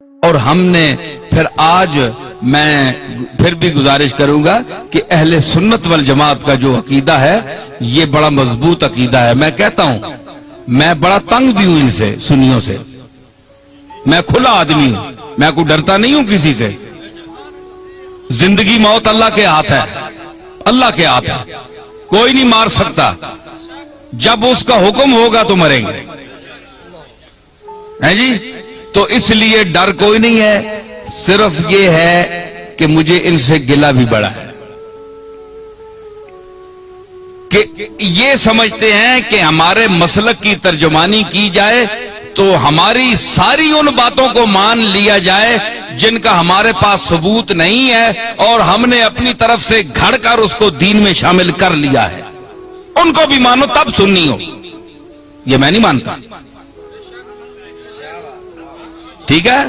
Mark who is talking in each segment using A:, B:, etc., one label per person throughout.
A: اور ہم نے پھر آج میں پھر بھی گزارش کروں گا کہ اہل سنت والجماعت کا جو عقیدہ ہے یہ بڑا مضبوط عقیدہ ہے. میں کہتا ہوں میں بڑا تنگ بھی ہوں ان سے, سنیوں سے. میں کھلا آدمی ہوں, میں کوئی ڈرتا نہیں ہوں کسی سے. زندگی موت اللہ کے ہاتھ ہے, اللہ کے ہاتھ ہے, کوئی نہیں مار سکتا. جب اس کا حکم ہوگا تو مریں گے, ہیں جی. تو اس لیے ڈر کوئی نہیں ہے, صرف یہ ہے کہ مجھے ان سے گلہ بھی بڑا ہے کہ یہ سمجھتے ہیں کہ ہمارے مسلک کی ترجمانی کی جائے تو ہماری ساری ان باتوں کو مان لیا جائے جن کا ہمارے پاس ثبوت نہیں ہے, اور ہم نے اپنی طرف سے گھڑ کر اس کو دین میں شامل کر لیا ہے. ان کو بھی مانو تب سنی ہو, یہ میں نہیں مانتا. ٹھیک ہے,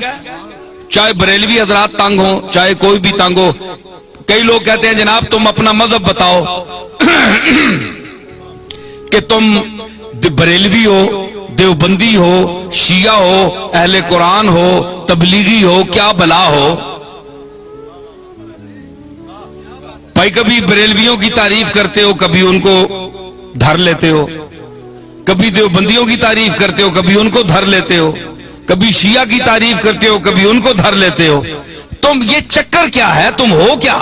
A: چاہے بریلوی حضرات تنگ ہو, چاہے کوئی بھی تنگ ہو. کئی لوگ کہتے ہیں جناب تم اپنا مذہب بتاؤ کہ تم بریلوی ہو, دیوبندی ہو, شیعہ ہو, اہل قرآن ہو, تبلیغی ہو, کیا بلا ہو. بھائی کبھی بریلویوں کی تعریف کرتے ہو, کبھی ان کو دھر لیتے ہو, کبھی دیوبندیوں کی تعریف کرتے ہو, کبھی ان کو دھر لیتے ہو, کبھی شیعہ کی تعریف کرتے ہو, کبھی ان کو دھر لیتے ہو. تم یہ چکر کیا ہے, تم ہو کیا؟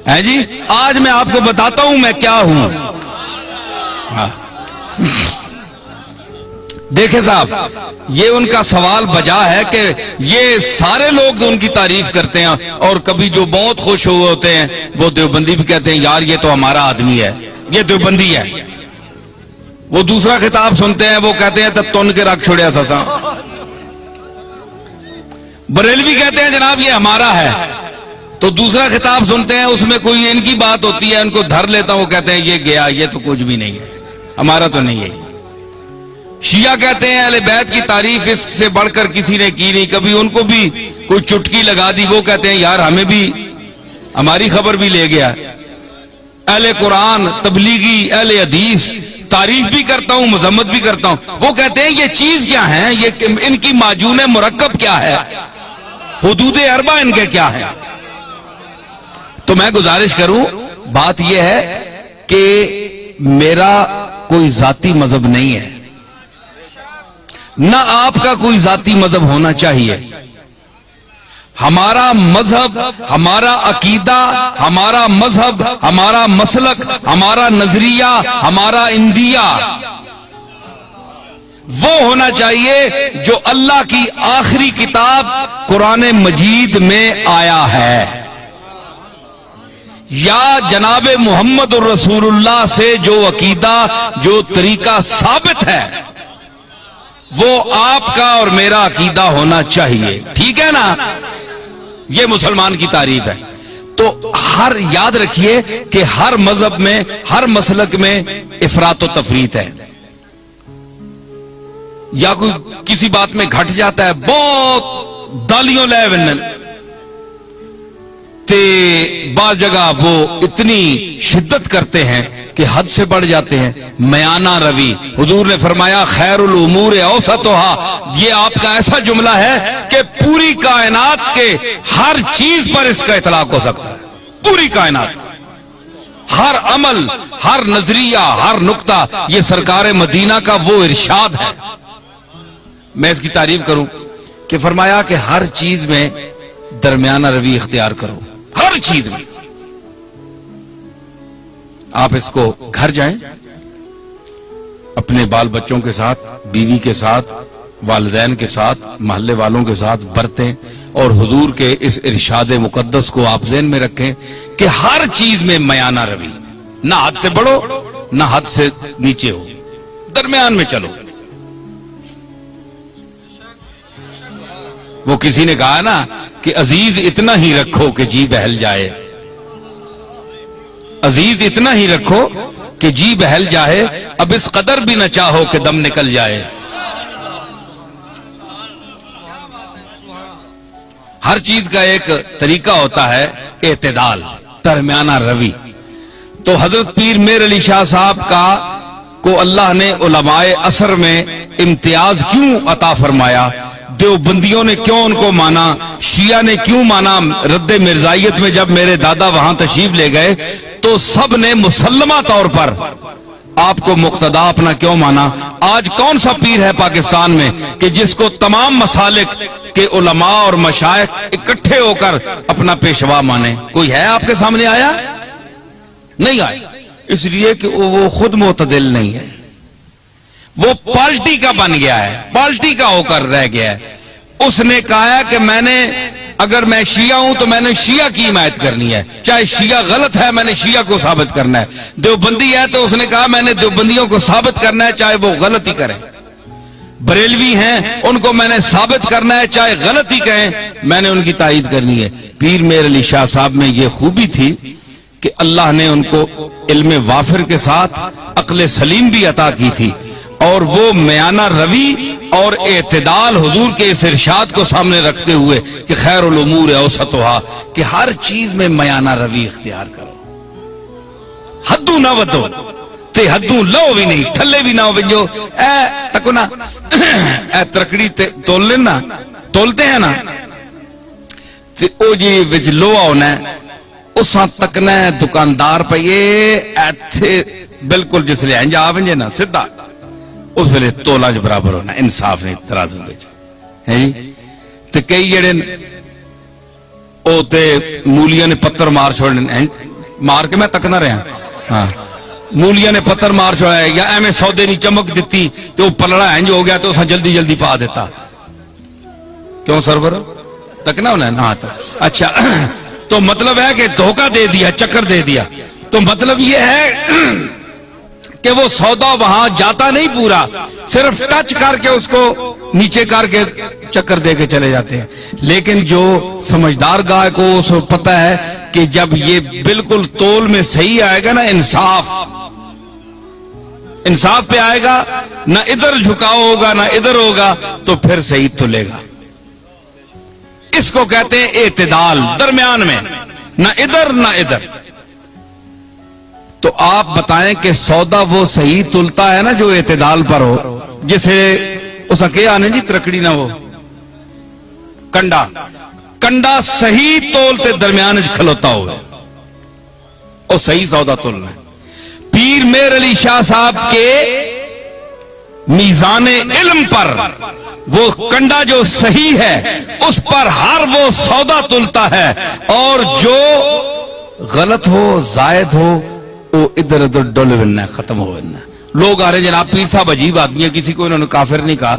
A: ہے جی, آج میں آپ کو بتاتا ہوں میں کیا ہوں. دیکھیں صاحب, یہ ان کا سوال بجا ہے کہ یہ سارے لوگ ان کی تعریف کرتے ہیں, اور کبھی جو بہت خوش ہوئے ہوتے ہیں وہ دیوبندی بھی کہتے ہیں یار یہ تو ہمارا آدمی ہے, یہ دیوبندی ہے. وہ دوسرا خطاب سنتے ہیں وہ کہتے ہیں تب تن کے رکھ چھوڑیا سسا. بریلوی کہتے ہیں جناب یہ ہمارا ہے, تو دوسرا خطاب سنتے ہیں اس میں کوئی ان کی بات ہوتی ہے, ان کو دھر لیتا ہوں, وہ کہتے ہیں یہ گیا, یہ تو کچھ بھی نہیں ہے, ہمارا تو نہیں ہے. شیعہ کہتے ہیں اہل بیت کی تعریف اس سے بڑھ کر کسی نے کی نہیں, کبھی ان کو بھی کوئی چٹکی لگا دی, وہ کہتے ہیں یار ہمیں بھی ہماری خبر بھی لے گیا. اہل قرآن, تبلیغی, اہل حدیث تعریف بھی کرتا ہوں, مذمت بھی کرتا ہوں. وہ کہتے ہیں یہ چیز کیا ہے, یہ ان کی معجون مرکب کیا ہے, حدود اربع ان کے کیا ہے. تو میں گزارش کروں, بات یہ ہے کہ میرا کوئی ذاتی مذہب نہیں ہے, نہ آپ کا کوئی ذاتی مذہب ہونا چاہیے. ہمارا مذہب, ہمارا عقیدہ, ہمارا مذہب, ہمارا مسلک, ہمارا نظریہ, ہمارا اندیہ وہ ہونا چاہیے جو اللہ کی آخری کتاب قرآن مجید میں آیا ہے, یا جناب محمد الرسول اللہ سے جو عقیدہ, جو طریقہ ثابت ہے وہ آپ کا اور میرا عقیدہ ہونا چاہیے. ٹھیک ہے نا, یہ مسلمان کی تعریف ہے. تو ہر یاد رکھیے کہ ہر مذہب میں, ہر مسلک میں افراط و تفریط ہے, یا کوئی کسی بات میں گھٹ جاتا ہے, بہت دالیوں لے ونن تے بعض جگہ وہ اتنی شدت کرتے ہیں کہ حد سے بڑھ جاتے ہیں. میانہ روی, حضور نے فرمایا خیر الامور اوسطھا, یہ آپ کا ایسا جملہ ہے کہ پوری کائنات کے ہر چیز پر اس کا اطلاق ہو سکتا ہے. پوری کائنات, ہر عمل, ہر نظریہ, ہر نقطہ, یہ سرکار مدینہ کا وہ ارشاد ہے. میں اس کی تعریف کروں کہ فرمایا کہ ہر چیز میں درمیانہ روی اختیار کرو, ہر چیز میں. آپ اس کو گھر جائیں, اپنے بال بچوں کے ساتھ, بیوی کے ساتھ, والدین کے ساتھ, محلے والوں کے ساتھ برتیں, اور حضور کے اس ارشاد مقدس کو آپ ذہن میں رکھیں کہ ہر چیز میں میانہ روی, نہ حد سے بڑھو نہ حد سے نیچے ہو, درمیان میں چلو. وہ کسی نے کہا نا کہ عزیز اتنا ہی رکھو کہ جی بہل جائے, عزیز اتنا ہی رکھو کہ جی بہل جائے, اب اس قدر بھی نہ چاہو کہ دم نکل جائے. ہر چیز کا ایک طریقہ ہوتا ہے اعتدال, درمیانہ روی. تو حضرت پیر میر علی شاہ صاحب کا کو اللہ نے علماء عصر میں امتیاز کیوں عطا فرمایا؟ دیوبندیوں نے کیوں ان کو مانا؟ شیعہ نے کیوں مانا؟ رد مرزائیت میں جب میرے دادا وہاں تشریف لے گئے تو سب نے مسلمہ طور پر آپ کو مقتدا اپنا کیوں مانا؟ آج کون سا پیر ہے پاکستان میں کہ جس کو تمام مسالک کے علماء اور مشائخ اکٹھے ہو کر اپنا پیشوا مانے؟ کوئی ہے آپ کے سامنے آیا؟ نہیں آیا، اس لیے کہ وہ خود معتدل نہیں ہے، وہ پارٹی کا بن گیا ہے، پارٹی کا ہو کر رہ گیا ہے۔ اس نے کہا ہے کہ میں نے، اگر میں شیعہ ہوں تو میں نے شیعہ کی حمایت کرنی ہے، چاہے شیعہ غلط ہے میں نے شیعہ کو ثابت کرنا ہے۔ دیوبندی ہے تو اس نے کہا میں نے دیوبندیوں کو ثابت کرنا ہے چاہے وہ غلطی کریں۔ بریلوی ہیں ان کو میں نے ثابت کرنا ہے چاہے غلطی کہیں، میں نے ان کی تائید کرنی ہے۔ پیر میر علی شاہ صاحب میں یہ خوبی تھی کہ اللہ نے ان کو علم وافر کے ساتھ عقل سلیم بھی عطا کی تھی، اور وہ میانہ روی اور اعتدال حضور کے اس ارشاد کو سامنے رکھتے ہوئے کہ خیر الامور اوسطھا، کہ ہر چیز میں میانہ روی اختیار کرو، حدوں نہ ودو تے حدوں لو بھی نہیں، تھلے بھی نہ ہو جو اے تکو نا اے ترکڑی تول لینا، تولتے ہیں نا تے او جی وچ لوہا ہونا ہے اساں تکنا ہے دکاندار پئیے ایتھے بالکل جس لئے انجا آونجے نا سدھا اس ویلے تولا جو برابر ہونا، انصاف نہیں ترازو بچ ہے جی۔ تے کئی جڑے او تے مولیاں نے پتھر مار چھوڑنے، مار کے میں تکنا رہا ہاں، مولیاں نے پتھر مار چھوڑا ہے یا ایمیں سودے نہیں چمک دیتی تو وہ پلڑا انج ہو گیا تو اساں جلدی جلدی پا دیتا، کیوں سرور تکنا ہونا ہے نا؟ اچھا تو مطلب ہے کہ دھوکہ دے دیا، چکر دے دیا، تو مطلب یہ ہے کہ وہ سودا وہاں جاتا نہیں پورا، صرف ٹچ کر کے اس کو نیچے کر کے چکر دے کے چلے جاتے ہیں۔ لیکن جو سمجھدار گاہ کو اس کو پتہ ہے کہ جب یہ بالکل تول میں صحیح آئے گا نا، انصاف پہ آئے گا، نہ ادھر جھکاؤ ہوگا نہ ادھر ہوگا، تو پھر صحیح تلے گا۔ اس کو کہتے ہیں اعتدال، درمیان میں، نہ ادھر نہ ادھر۔ تو آپ بتائیں کہ سودا وہ صحیح تلتا ہے نا جو اعتدال پر ہو، جسے اس کے آنے جی ترکڑی نہ ہو، کنڈا صحیح تولتے درمیان کھلوتا ہوئے، اور صحیح سودا تلنا ہے۔ پیر میر علی شاہ صاحب کے میزان علم پر وہ کنڈا جو صحیح ہے اس پر ہر وہ سودا تلتا ہے، اور جو غلط ہو زائد ہو وہ ادھر ادھر ڈول بننا ہے، ختم ہو بننا ہے۔ لوگ آ رہے جناب پیر صاحب عجیب آدمی ہے، کسی کو انہوں نے کافر نہیں کہا،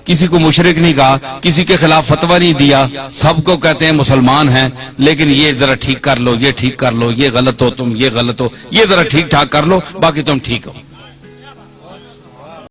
A: کسی کو مشرک نہیں کہا، کسی کے خلاف فتویٰ نہیں دیا، سب کو کہتے ہیں مسلمان ہیں، لیکن یہ ذرا ٹھیک کر لو، یہ ٹھیک کر لو، یہ غلط ہو تم، یہ غلط ہو، یہ ذرا ٹھیک ٹھاک کر لو، باقی تم ٹھیک ہو۔